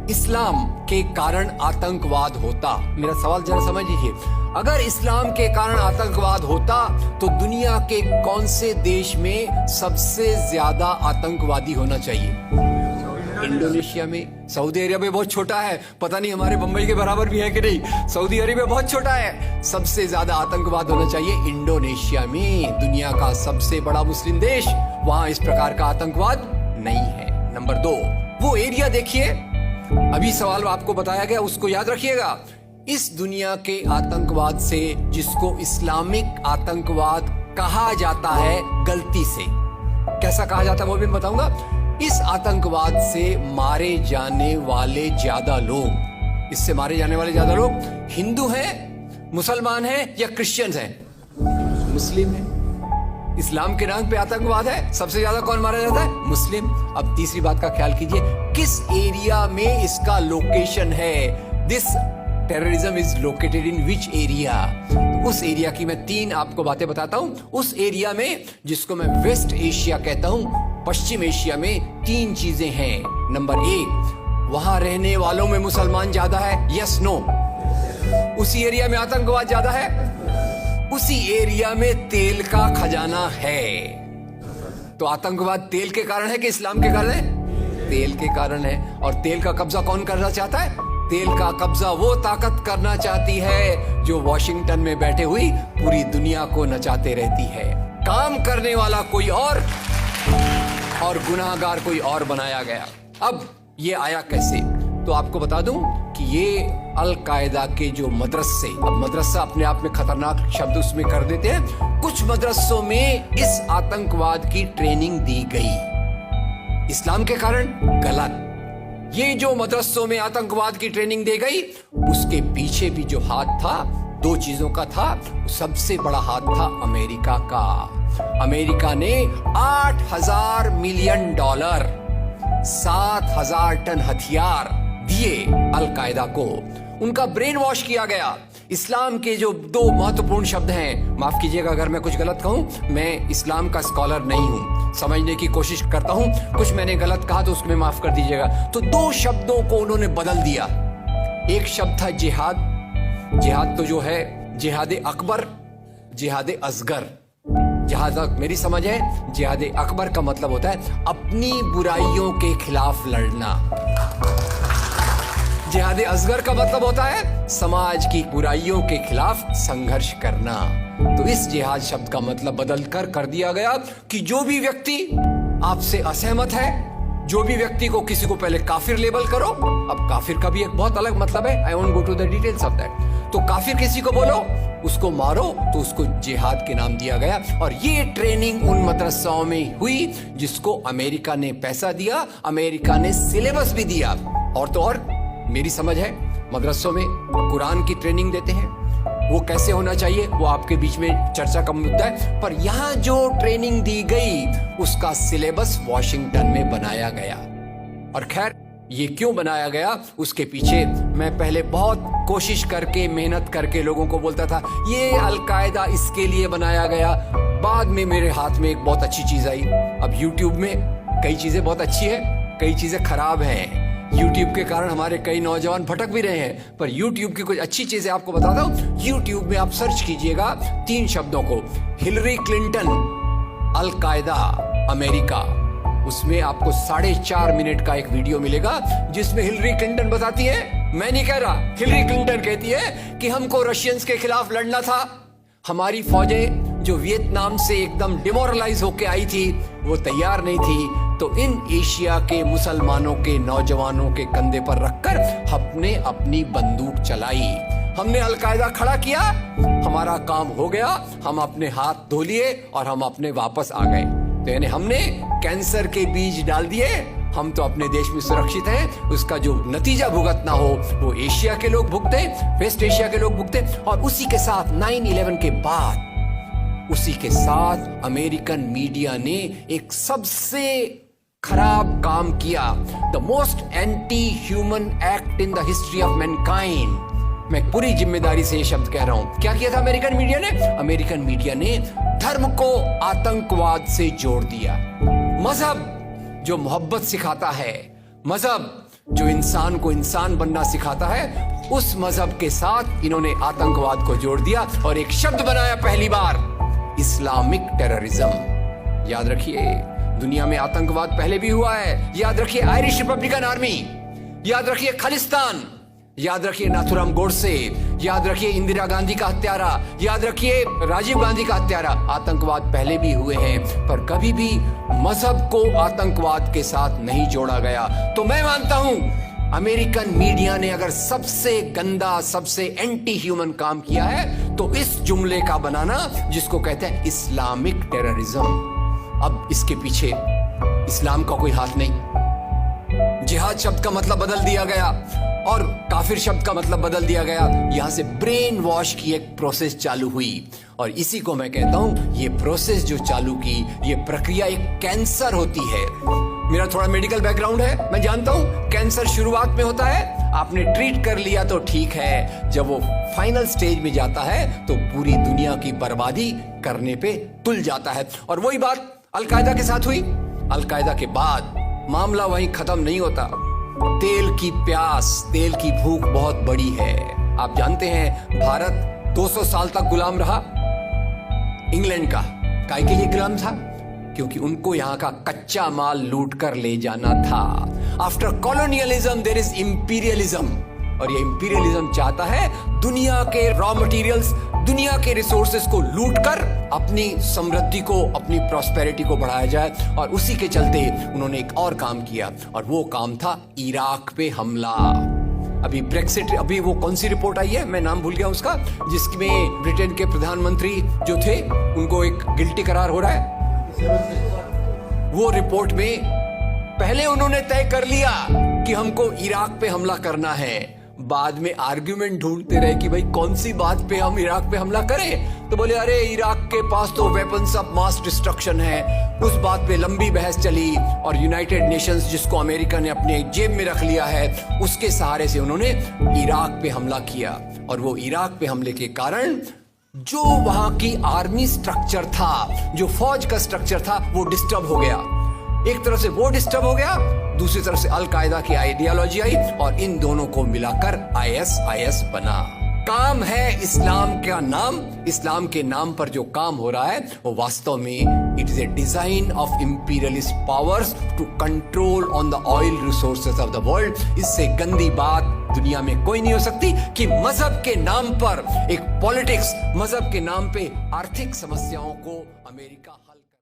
इस्लाम के कारण आतंकवाद होता, मेरा सवाल जरा समझ लीजिए, अगर इस्लाम के कारण आतंकवाद होता तो दुनिया के कौन से देश में सबसे ज्यादा आतंकवादी होना चाहिए? इंडोनेशिया में। सऊदी अरेबिया बहुत छोटा है, पता नहीं हमारे बंबई के बराबर भी है कि नहीं। सऊदी अरेबिया बहुत छोटा है, सबसे ज्यादा आतंकवाद होना चाहिए इंडोनेशिया में, दुनिया का सबसे बड़ा मुस्लिम देश, वहां इस प्रकार का आतंकवाद नहीं है। नंबर 2, वो एरिया देखिए, अभी सवाल आपको बताया गया उसको याद रखिएगा। इस दुनिया के आतंकवाद से, जिसको इस्लामिक आतंकवाद कहा जाता है गलती से, कैसा कहा जाता है वो भी बताऊंगा, इस आतंकवाद से मारे जाने वाले ज्यादा लोग, इससे मारे जाने वाले ज्यादा लोग हिंदू हैं, मुसलमान हैं या क्रिश्चियंस हैं? मुस्लिम हैं। इस्लाम के नाम पे आतंकवाद है, सबसे ज्यादा कौन मारा जाता है? मुस्लिम। अब तीसरी बात का ख्याल कीजिए, किस एरिया में इसका लोकेशन है? This terrorism is located in which area? उस एरिया की मैं 3 आपको बातें बताता हूं। उस एरिया में, जिसको मैं वेस्ट एशिया कहता हूं, पश्चिम एशिया में 3 चीजें हैं। नंबर 1, वहां रहने वालों में मुसलमान ज्यादा है, यस नो? उसी एरिया में आतंकवाद ज्यादा है, उसी एरिया में तेल का खजाना है। तो आतंकवाद तेल के कारण है कि इस्लाम के कारण है? तेल के कारण है। और तेल का कब्जा कौन करना चाहता है? तेल का कब्जा वो ताकत करना चाहती है जो वॉशिंगटन में बैठे हुई पूरी दुनिया को नचाते रहती है। काम करने वाला कोई और गुनाहगार कोई और बनाया गया। अब ये आया कैसे? तो आपको बता दूं कि ये अल कायदा के जो मदरसे, अब मदरसा अपने आप में खतरनाक शब्द उसमें कर देते हैं, कुछ मदरसों में इस आतंकवाद की ट्रेनिंग दी गई। इस्लाम के कारण गलत। ये जो मदरसों में आतंकवाद की ट्रेनिंग दी गई, उसके पीछे भी जो हाथ था 2 चीजों का था। सबसे बड़ा हाथ था अमेरिका का। अमेरिका ने $8,000 मिलियन, 7,000 टन हथियार दिए अल कायदा को। उनका ब्रेन वॉश किया गया। इस्लाम के जो 2 महत्वपूर्ण शब्द हैं, माफ कीजिएगा अगर मैं कुछ गलत कहूं, मैं इस्लाम का स्कॉलर नहीं हूं, समझने की कोशिश करता हूं, कुछ मैंने गलत कहा तो उसमें माफ कर दीजिएगा। तो 2 शब्दों को उन्होंने बदल दिया। एक शब्द था जिहाद। जिहाद तो जो है जिहाद अकबर, जिहाद असगर। जहां तक मेरी समझ है, जिहाद अकबर का मतलब होता है अपनी बुराइयों के खिलाफ लड़ना। जिहाद असगर का मतलब होता है समाज की बुराइयों के खिलाफ संघर्ष करना। तो इस जिहाद शब्द का मतलब बदल कर दिया गया कि जो भी व्यक्ति आपसे असहमत है, जो भी व्यक्ति को किसी को पहले काफिर लेबल करो, अब काफिर का भी एक बहुत अलग मतलब है, I won't go to the details of that. तो काफिर किसी को बोलो, उसको मारो, तो उसको जिहाद के नाम दिया गया। और ये ट्रेनिंग उन मदरसाओं में हुई जिसको अमेरिका ने पैसा दिया, अमेरिका ने सिलेबस भी दिया। और तो और मेरी समझ है, मदरसों में कुरान की ट्रेनिंग देते हैं, वो कैसे होना चाहिए वो आपके बीच में चर्चा का मुद्दा है। पर यहां जो ट्रेनिंग दी गई उसका सिलेबस वॉशिंगटन में बनाया गया। और खैर ये क्यों बनाया गया उसके पीछे मैं पहले बहुत कोशिश करके, मेहनत करके लोगों को बोलता था ये अल कायदा इसके लिए बनाया गया। बाद में मेरे हाथ में एक बहुत अच्छी चीज आई। अब YouTube में कई चीजें बहुत अच्छी है, कई चीजें खराब हैं। YouTube के कारण हमारे कई नौजवान भटक भी रहे हैं, पर YouTube की कुछ अच्छी चीजें आपको बताता हूं। YouTube में आप सर्च कीजिएगा 3 शब्दों को, हिलरी क्लिंटन, अल कायदा, अमेरिका। उसमें आपको 4.5 मिनट का एक वीडियो मिलेगा जिसमें हिलरी क्लिंटन बताती है, मैं नहीं कह रहा, हिलरी क्लिंटन कहती है कि हमको रशियंस के खिलाफ लड़ना था, हमारी फौजें जो वियतनाम से एकदम डिमोरलाइज होके आई थी वो तैयार नहीं थी, तो इन एशिया के मुसलमानों के नौजवानों के कंधे पर रखकर हमने अपनी बंदूक चलाई, हमने अल कायदा खड़ा किया, हमारा काम हो गया, हम अपने हाथ धो लिए और हम अपने वापस आ गए। तो यानी हमने कैंसर के बीज डाल दिए, हम तो अपने देश में सुरक्षित हैं, उसका जो नतीजा भुगतना हो वो एशिया के लोग भुगते, वेस्ट एशिया के लोग भुगते। और उसी के साथ 9/11 के बाद, उसी के साथ अमेरिकन मीडिया ने एक सबसे खराब काम किया, the most anti human act in the history of Mankind. मैं पूरी जिम्मेदारी से ये शब्द कह रहा हूं। क्या किया था अमेरिकन मीडिया ने? अमेरिकन मीडिया ने धर्म को आतंकवाद से जोड़ दिया। मजहब जो मोहब्बत सिखाता है, मजहब जो इंसान को इंसान बनना सिखाता है, उस मजहब के साथ इन्होंने आतंकवाद को जोड़ दिया और एक शब्द बनाया पहली बार, इस्लामिक टेररिज्म। याद रखिए, दुनिया में आतंकवाद पहले भी हुआ है। याद रखिए आयरिश रिपब्लिकन आर्मी, याद रखिए खालिस्तान, याद रखिए नाथुराम गोडसे, याद रखिए इंदिरा गांधी का हत्यारा, याद रखिए राजीव गांधी का हत्यारा। आतंकवाद पहले भी हुए हैं, पर कभी भी मजहब को आतंकवाद के साथ नहीं जोड़ा गया। तो मैं मानता हूं अमेरिकन मीडिया ने अगर सबसे गंदा, सबसे एंटी ह्यूमन काम किया है तो इस जुमले का बनाना, जिसको कहते हैं इस्लामिक टेररिज्म। अब इसके पीछे इस्लाम का कोई हाथ नहीं। जिहाद शब्द का मतलब बदल दिया गया और काफिर शब्द का मतलब बदल दिया गया। यहां से ब्रेन वॉश की एक प्रोसेस चालू हुई और इसी को मैं कहता हूं, ये प्रोसेस जो चालू की, ये प्रक्रिया एक कैंसर होती है। मेरा थोड़ा मेडिकल बैकग्राउंड है, मैं जानता हूं कैंसर शुरुआत में होता है, आपने ट्रीट कर लिया तो ठीक है, जब वो फाइनल स्टेज में जाता है तो पूरी दुनिया की बर्बादी करने पे तुल जाता है। और वही बात अलकायदा के साथ हुई। अलकायदा के बाद मामला वहीं खत्म नहीं होता। तेल की प्यास, तेल की भूख बहुत बड़ी है। आप जानते हैं भारत 200 साल तक गुलाम रहा इंग्लैंड का। काहे के लिए गुलाम था? क्योंकि उनको यहां का कच्चा माल लूट कर ले जाना था। After colonialism there is imperialism, और ये इंपीरियलिज्म चाहता है दुनिया के रॉ मटेरियल्स, दुनिया के रिसोर्सेस को लूट कर अपनी समृद्धि को, अपनी प्रॉस्पेरिटी को बढ़ाया जाए। और उसी के चलते उन्होंने एक और काम किया, और वो काम था इराक पे हमला। अभी ब्रेक्सिट, अभी वो कौन सी रिपोर्ट आई है, मैं नाम भूल गया उसका, जिसमें ब्रिटेन के प्रधानमंत्री जो थे उनको एक गिल्टी करार हो रहा है। वो रिपोर्ट में पहले उन्होंने तय कर लिया कि हमको इराक पे हमला करना है, बाद में आर्ग्यूमेंट ढूंढते रहे कि भाई कौन सी बात पे हम इराक पे हमला करें। तो बोले अरे इराक के पास तो वेपन्स ऑफ मास डिस्ट्रक्शन है। उस बात पे लंबी बहस चली और यूनाइटेड नेशंस, जिसको अमेरिका ने अपने जेब में रख लिया है, उसके सहारे से उन्होंने इराक पे हमला किया। और वो इराक पे हमले के कारण जो वहां की आर्मी स्ट्रक्चर था, जो फौज का स्ट्रक्चर था, वो डिस्टर्ब हो गया। एक तरफ से वो डिस्टर्ब हो गया, दूसरी तरफ से अल कायदा की आइडियोलॉजी आई और इन दोनों को मिलाकर ISIS बना। काम है इस्लाम का नाम, इस्लाम के नाम पर जो काम हो रहा है वो वास्तव में it is a design of imperialist powers to control on the oil resources of the world. इससे गंदी बात दुनिया में कोई नहीं हो सकती कि मजहब के नाम पर एक पॉलिटिक्स, मजहब के नाम पे आर्थिक समस्याओं को अमेरिका